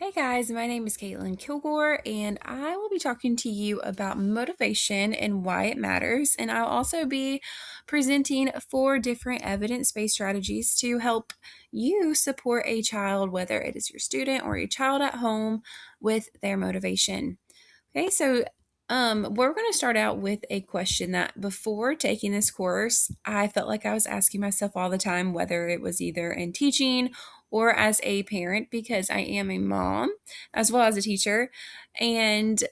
Hey guys, my name is Caitlin Kilgore, and I will be talking to you about motivation and why it matters. And I'll also be presenting 4 different evidence based strategies to help you support a child, whether it is your student or a child at home, with their motivation. Okay, so we're going to start out with a question that before taking this course, I felt like I was asking myself all the time, whether it was either in teaching or as a parent, because I am a mom as well as a teacher. And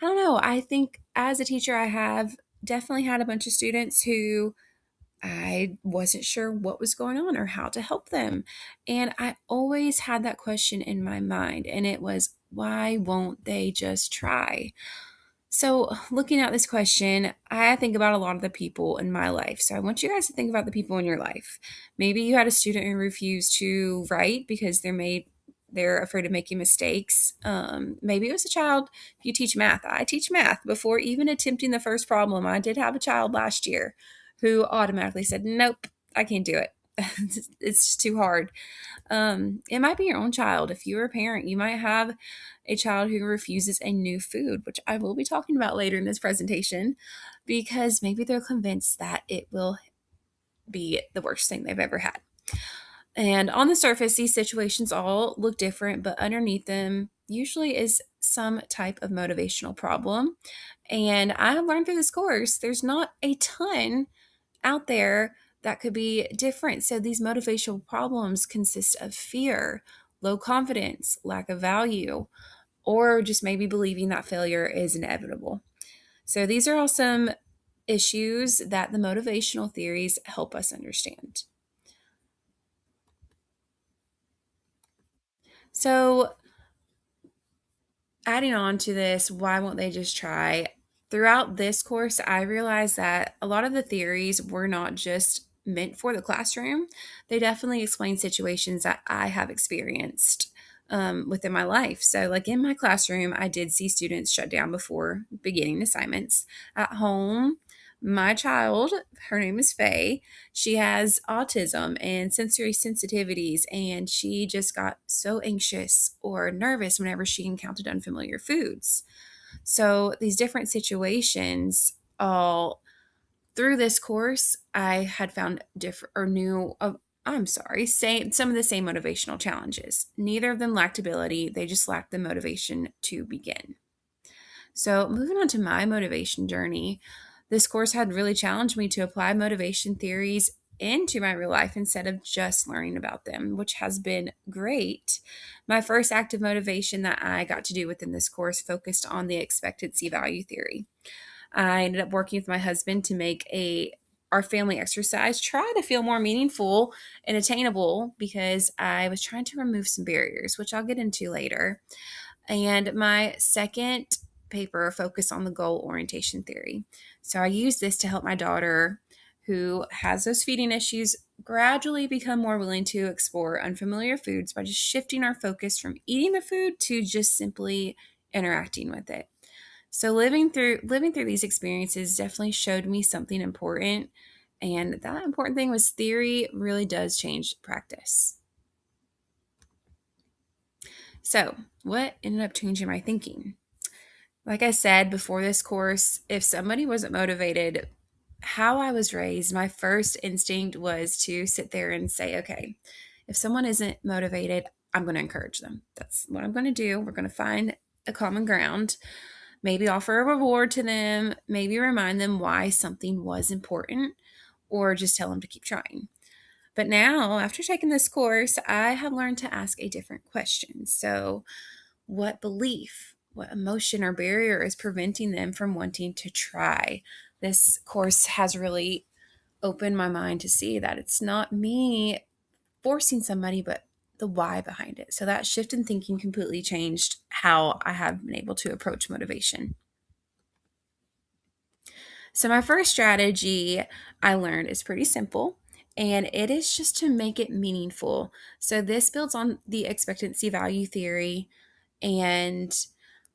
I don't know, I think as a teacher, I have definitely had a bunch of students who I wasn't sure what was going on or how to help them. And I always had that question in my mind, and it was, why won't they just try? So, looking at this question, I think about a lot of the people in my life. So, I want you guys to think about the people in your life. Maybe you had a student who refused to write because they're afraid of making mistakes. Maybe it was a child. If you teach math, I teach math. Before even attempting the first problem, I did have a child last year who automatically said, "Nope, I can't do it. It's just too hard." It might be your own child. If you're a parent, you might have a child who refuses a new food, which I will be talking about later in this presentation, because maybe they're convinced that it will be the worst thing they've ever had. And on the surface, these situations all look different, but underneath them usually is some type of motivational problem. And I have learned through this course, there's not a ton out there that could be different. So these motivational problems consist of fear, low confidence, lack of value, or just maybe believing that failure is inevitable. So these are all some issues that the motivational theories help us understand. So adding on to this, why won't they just try? Throughout this course, I realized that a lot of the theories were not just meant for the classroom. They definitely explain situations that I have experienced within my life. So, like in my classroom, I did see students shut down before beginning assignments. At home, my child, her name is Faye, she has autism and sensory sensitivities, and she just got so anxious or nervous whenever she encountered unfamiliar foods. So, these different situations, all through this course, I had found different or new. I'm sorry, same some of the same motivational challenges. Neither of them lacked ability; they just lacked the motivation to begin. So, moving on to my motivation journey, this course had really challenged me to apply motivation theories into my real life instead of just learning about them, which has been great. My first act of motivation that I got to do within this course focused on the expectancy value theory. I ended up working with my husband to make a our family exercise try to feel more meaningful and attainable because I was trying to remove some barriers, which I'll get into later. And my second paper focused on the goal orientation theory. So I use this to help my daughter, who has those feeding issues, gradually become more willing to explore unfamiliar foods by just shifting our focus from eating the food to just simply interacting with it. So living through these experiences definitely showed me something important, and that important thing was theory really does change practice. So, what ended up changing my thinking? Like I said before this course, if somebody wasn't motivated, how I was raised, my first instinct was to sit there and say, okay, if someone isn't motivated, I'm going to encourage them. That's what I'm going to do. We're going to find a common ground, maybe offer a reward to them, maybe remind them why something was important, or just tell them to keep trying. But now, after taking this course, I have learned to ask a different question. So, what belief, what emotion or barrier is preventing them from wanting to try? This course has really opened my mind to see that it's not me forcing somebody, but the why behind it. So that shift in thinking completely changed how I have been able to approach motivation. So, my first strategy I learned is pretty simple, and it is just to make it meaningful. So, this builds on the expectancy value theory, and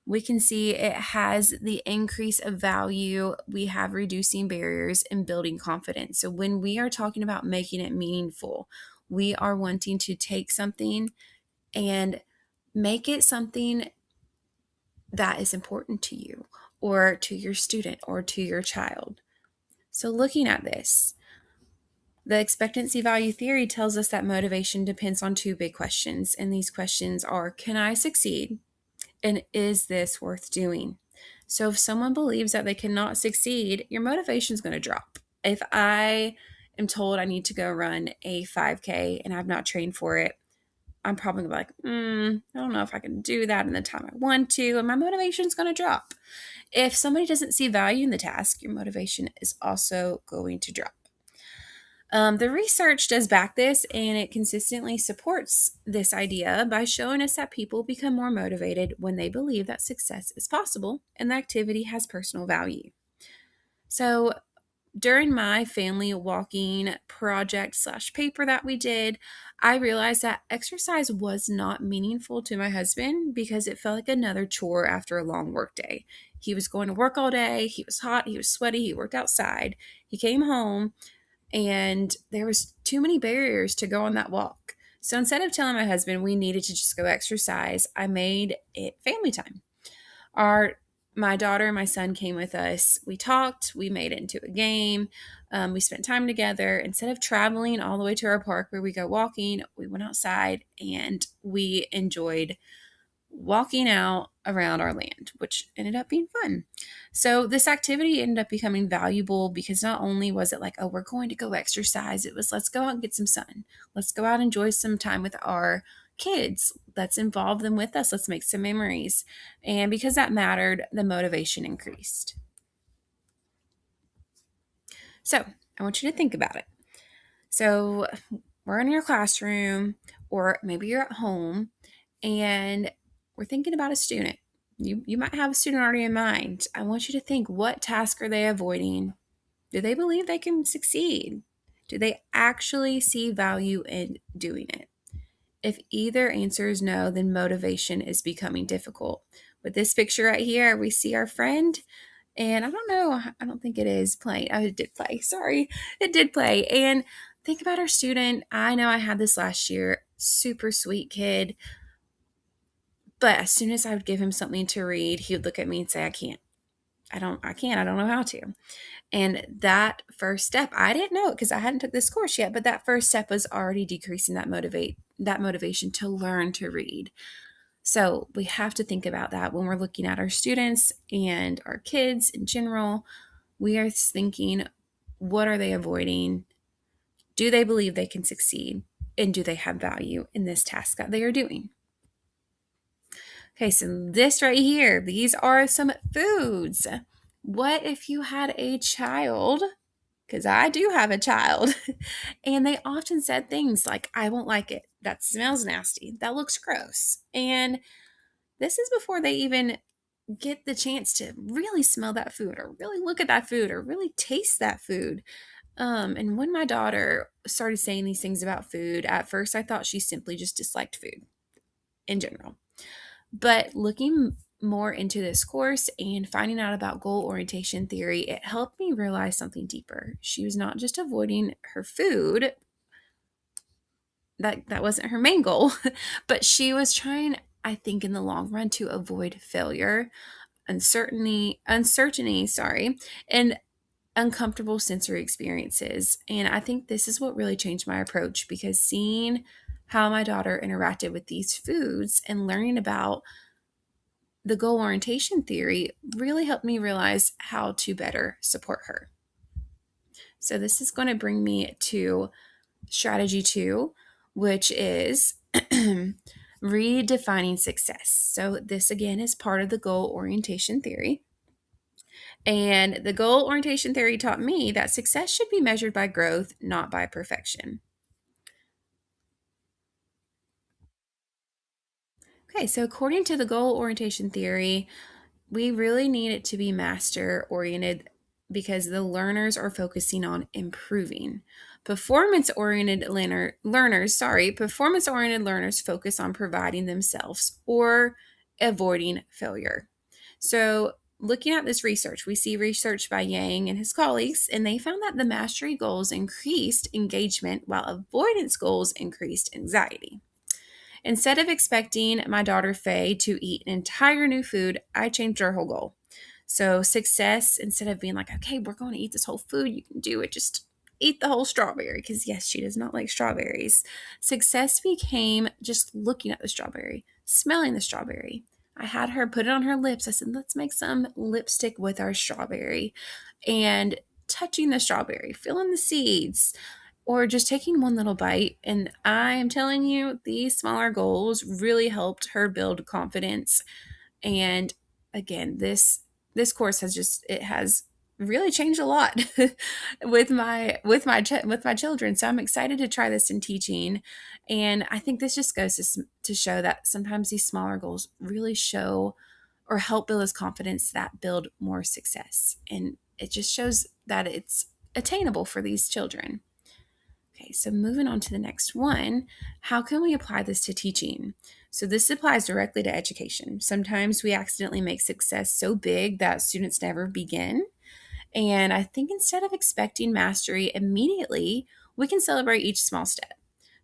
we can see it has the increase of value. We have reducing barriers and building confidence. So, when we are talking about making it meaningful, we are wanting to take something and Make it something that is important to you or to your student or to your child. So, looking at this, the expectancy value theory tells us that motivation depends on two big questions. And these questions are, can I succeed? And is this worth doing? So, if someone believes that they cannot succeed, your motivation is going to drop. If I am told I need to go run a 5K and I've not trained for it, I'm probably gonna be like, I don't know if I can do that in the time I want to, and my motivation is going to drop. If somebody doesn't see value in the task, your motivation is also going to drop. The research does back this, and it consistently supports this idea by showing us that people become more motivated when they believe that success is possible and the activity has personal value. So, during my family walking project slash paper that we did, I realized that exercise was not meaningful to my husband because it felt like another chore after a long work day. He was going to work all day, he was hot, he was sweaty, he worked outside. He came home and there was too many barriers to go on that walk. So instead of telling my husband we needed to just go exercise, I made it family time. Our My daughter and my son came with us. We talked. We made it into a game. We spent time together. Instead of traveling all the way to our park where we go walking, we went outside and we enjoyed walking out around our land, which ended up being fun. So this activity ended up becoming valuable because not only was it like, oh, we're going to go exercise, it was let's go out and get some sun. Let's go out and enjoy some time with our kids. Let's involve them with us. Let's make some memories. And because that mattered, the motivation increased. So I want you to think about it. So we're in your classroom, or maybe you're at home, and we're thinking about a student. You might have a student already in mind. I want you to think, what task are they avoiding? Do they believe they can succeed? Do they actually see value in doing it? If either answer is no, then motivation is becoming difficult. With this picture right here, we see our friend, and I don't know, I don't think it is playing. Oh, it did play. Sorry, it did play. And think about our student. I know I had this last year. Super sweet kid. But as soon as I would give him something to read, he would look at me and say, I can't. I don't know how to. And that first step, I didn't know it because I hadn't took this course yet, but that first step was already decreasing that motivation to learn to read. So we have to think about that when we're looking at our students and our kids in general. We are thinking, what are they avoiding? Do they believe they can succeed? And do they have value in this task that they are doing? Okay, so this right here, these are some foods. What if you had a child? Because I do have a child, and they often said things like, I won't like it. That smells nasty. That looks gross. And this is before they even get the chance to really smell that food or really look at that food or really taste that food. And when my daughter started saying these things about food, at first I thought she simply just disliked food in general. But looking more into this course and finding out about goal orientation theory, it helped me realize something deeper. She was not just avoiding her food. That wasn't her main goal, but she was trying, I think, in the long run to avoid failure, uncertainty, and uncomfortable sensory experiences. And I think this is what really changed my approach, because seeing how my daughter interacted with these foods and learning about the goal orientation theory really helped me realize how to better support her. So this is going to bring me to strategy 2, which is redefining success. So this again is part of the goal orientation theory. And the goal orientation theory taught me that success should be measured by growth, not by perfection. Okay, so according to the goal orientation theory, we really need it to be master oriented because the learners are focusing on improving. Performance oriented learners focus on providing themselves or avoiding failure. So, looking at this research, we see research by Yang and his colleagues, and they found that the mastery goals increased engagement while avoidance goals increased anxiety. Instead of expecting my daughter Faye to eat an entire new food, I changed our whole goal. So, success, instead of being like, okay, we're going to eat this whole food, you can do it, just eat the whole strawberry, because yes, she does not like strawberries. Success became just looking at the strawberry, smelling the strawberry. I had her put it on her lips. I said, let's make some lipstick with our strawberry. And touching the strawberry, feeling the seeds, or just taking one little bite. And I am telling you, these smaller goals really helped her build confidence. And again, this course has just it has really changed a lot with my children. So I'm excited to try this in teaching, and I think this just goes to show that sometimes these smaller goals really show or help build us confidence that build more success, and it just shows that it's attainable for these children. Okay, so moving on to the next one, how can we apply this to teaching? So this applies directly to education. Sometimes we accidentally make success so big that students never begin. And I think instead of expecting mastery immediately, we can celebrate each small step.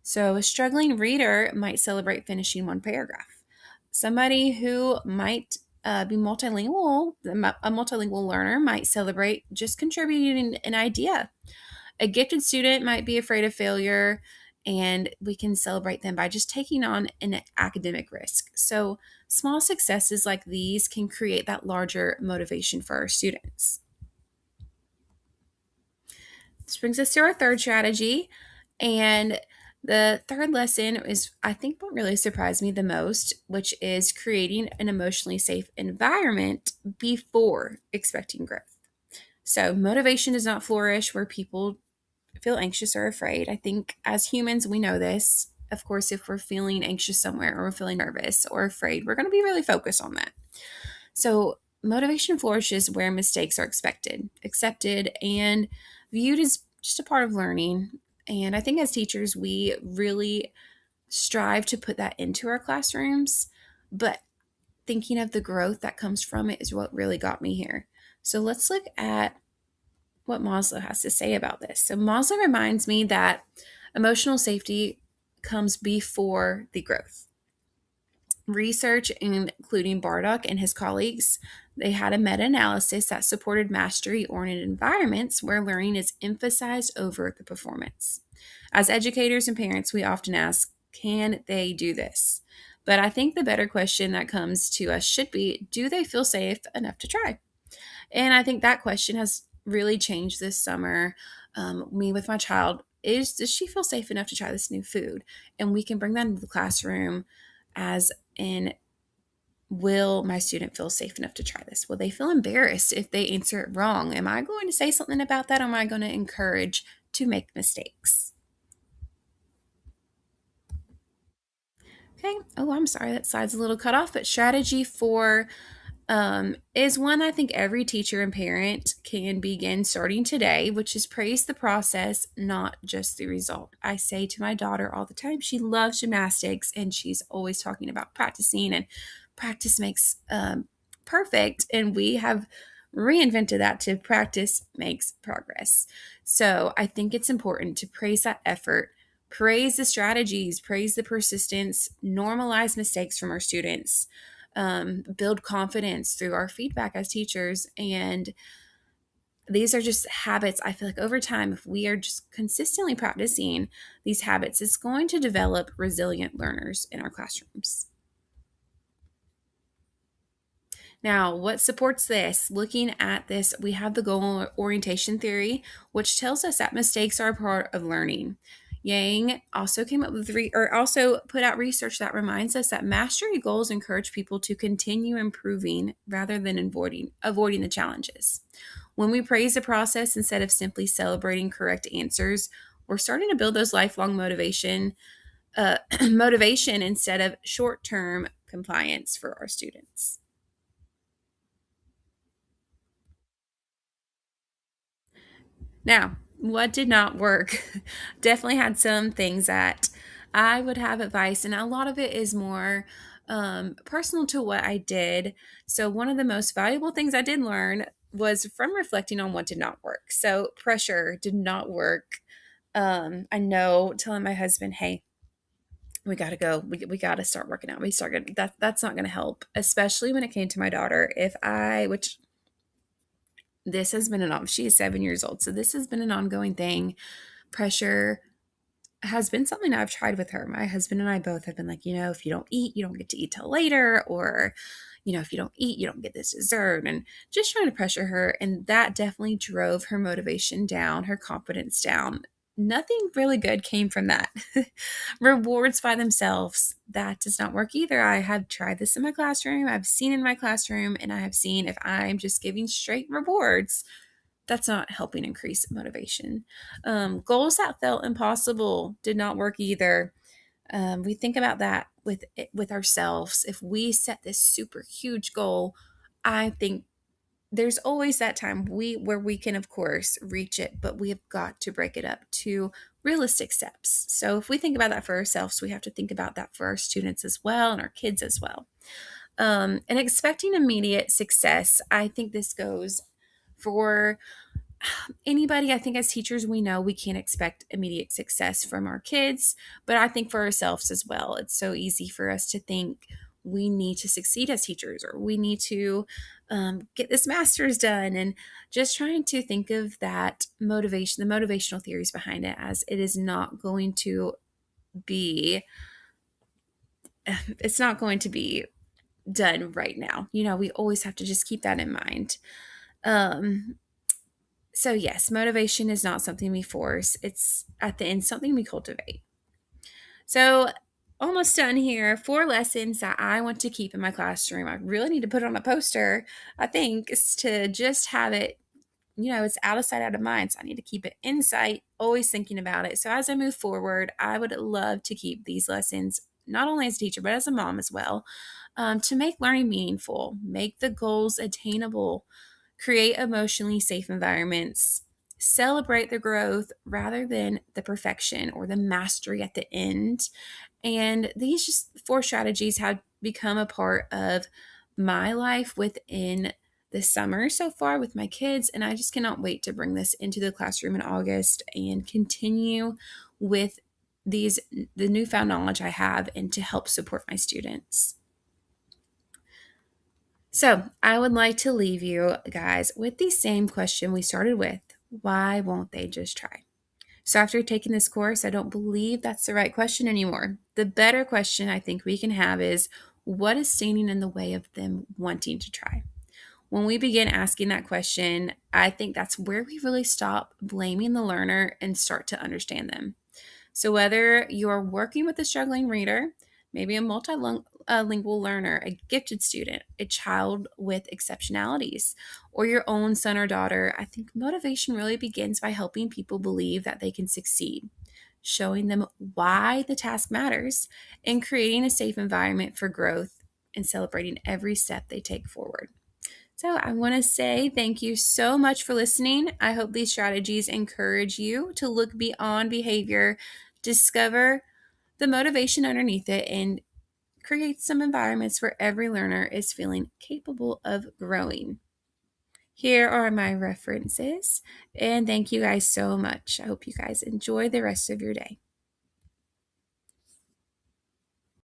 So a struggling reader might celebrate finishing one paragraph. Somebody who might be multilingual, a multilingual learner might celebrate just contributing an idea. A gifted student might be afraid of failure, and we can celebrate them by just taking on an academic risk. So, small successes like these can create that larger motivation for our students. This brings us to our third strategy. And the third lesson is, I think, what really surprised me the most, which is creating an emotionally safe environment before expecting growth. So, motivation does not flourish where people feel anxious or afraid. I think as humans, we know this. Of course, if we're feeling anxious somewhere or we're feeling nervous or afraid, we're going to be really focused on that. So, motivation flourishes where mistakes are expected, accepted, and viewed as just a part of learning. And I think as teachers, we really strive to put that into our classrooms, but thinking of the growth that comes from it is what really got me here. So, let's look at what Maslow has to say about this. So Maslow reminds me that emotional safety comes before the growth. Research, including Bardock and his colleagues, they had a meta-analysis that supported mastery-oriented environments where learning is emphasized over the performance. As educators and parents, we often ask, can they do this? But I think the better question that comes to us should be, do they feel safe enough to try? And I think that question has really changed this summer. Me with my child is, does she feel safe enough to try this new food? And we can bring that into the classroom as in, will my student feel safe enough to try this? Will they feel embarrassed if they answer it wrong? Am I going to say something about that? Or am I going to encourage to make mistakes? Okay. Oh, I'm sorry. That slide's a little cut off, but strategy four is one I think every teacher and parent can begin starting today, which is praise the process, not just the result. I say to my daughter all the time, she loves gymnastics and she's always talking about practicing, and practice makes perfect. And we have reinvented that to practice makes progress. So I think it's important to praise that effort. Praise the strategies, praise the persistence, normalize mistakes from our students, build confidence through our feedback as teachers. And these are just habits. I feel like over time, if we are just consistently practicing these habits, it's going to develop resilient learners in our classrooms. Now, what supports this? Looking at this, we have the goal orientation theory, which tells us that mistakes are a part of learning. Yang also came up with also put out research that reminds us that mastery goals encourage people to continue improving rather than avoiding the challenges. When we praise the process instead of simply celebrating correct answers, we're starting to build those lifelong motivation instead of short-term compliance for our students. Now, what did not work? Definitely had some things that I would have advice, and a lot of it is more personal to what I did. So, one of the most valuable things I did learn was from reflecting on what did not work. So, pressure did not work. I know telling my husband, hey, we got to go. We got to start working out. That's not going to help, especially when it came to my daughter. Which this has been she is 7 years old. So this has been an ongoing thing. Pressure has been something I've tried with her. My husband and I both have been like, if you don't eat, you don't get to eat till later, or, if you don't eat, you don't get this dessert, and just trying to pressure her. And that definitely drove her motivation down, her confidence down. Nothing really good came from that. Rewards by themselves, that does not work either. I have tried this in my classroom. I've seen in my classroom, and I have seen if I'm just giving straight rewards, that's not helping increase motivation. Goals that felt impossible did not work either. We think about that with ourselves. If we set this super huge goal, I think there's always that time where we can of course reach it, but we have got to break it up to realistic steps. So if we think about that for ourselves, we have to think about that for our students as well and our kids as well. And expecting immediate success, I think this goes for anybody. I think as teachers, we know we can't expect immediate success from our kids, but I think for ourselves as well, it's so easy for us to think we need to succeed as teachers, or we need to get this master's done, and just trying to think of that motivation, the motivational theories behind it, as it is not going to be, it's not going to be done right now. We always have to just keep that in mind. Um, So, yes, motivation is not something we force. It's at the end something we cultivate. So, almost done here. 4 lessons that I want to keep in my classroom. I really need to put on a poster, I think, is to just have it, it's out of sight, out of mind. So, I need to keep it in sight, always thinking about it. So, as I move forward, I would love to keep these lessons, not only as a teacher, but as a mom as well, to make learning meaningful, make the goals attainable, create emotionally safe environments, celebrate the growth rather than the perfection or the mastery at the end. And these just 4 strategies have become a part of my life within the summer so far with my kids. And I just cannot wait to bring this into the classroom in August and continue with the newfound knowledge I have, and to help support my students. So, I would like to leave you guys with the same question we started with. Why won't they just try? So, after taking this course, I don't believe that's the right question anymore. The better question I think we can have is, what is standing in the way of them wanting to try? When we begin asking that question, I think that's where we really stop blaming the learner and start to understand them. So, whether you're working with a struggling reader, maybe a multilingual learner, a gifted student, a child with exceptionalities, or your own son or daughter, I think motivation really begins by helping people believe that they can succeed, showing them why the task matters, and creating a safe environment for growth and celebrating every step they take forward. So, I want to say thank you so much for listening. I hope these strategies encourage you to look beyond behavior, discover the motivation underneath it, and create some environments where every learner is feeling capable of growing. Here are my references, and thank you guys so much. I hope you guys enjoy the rest of your day.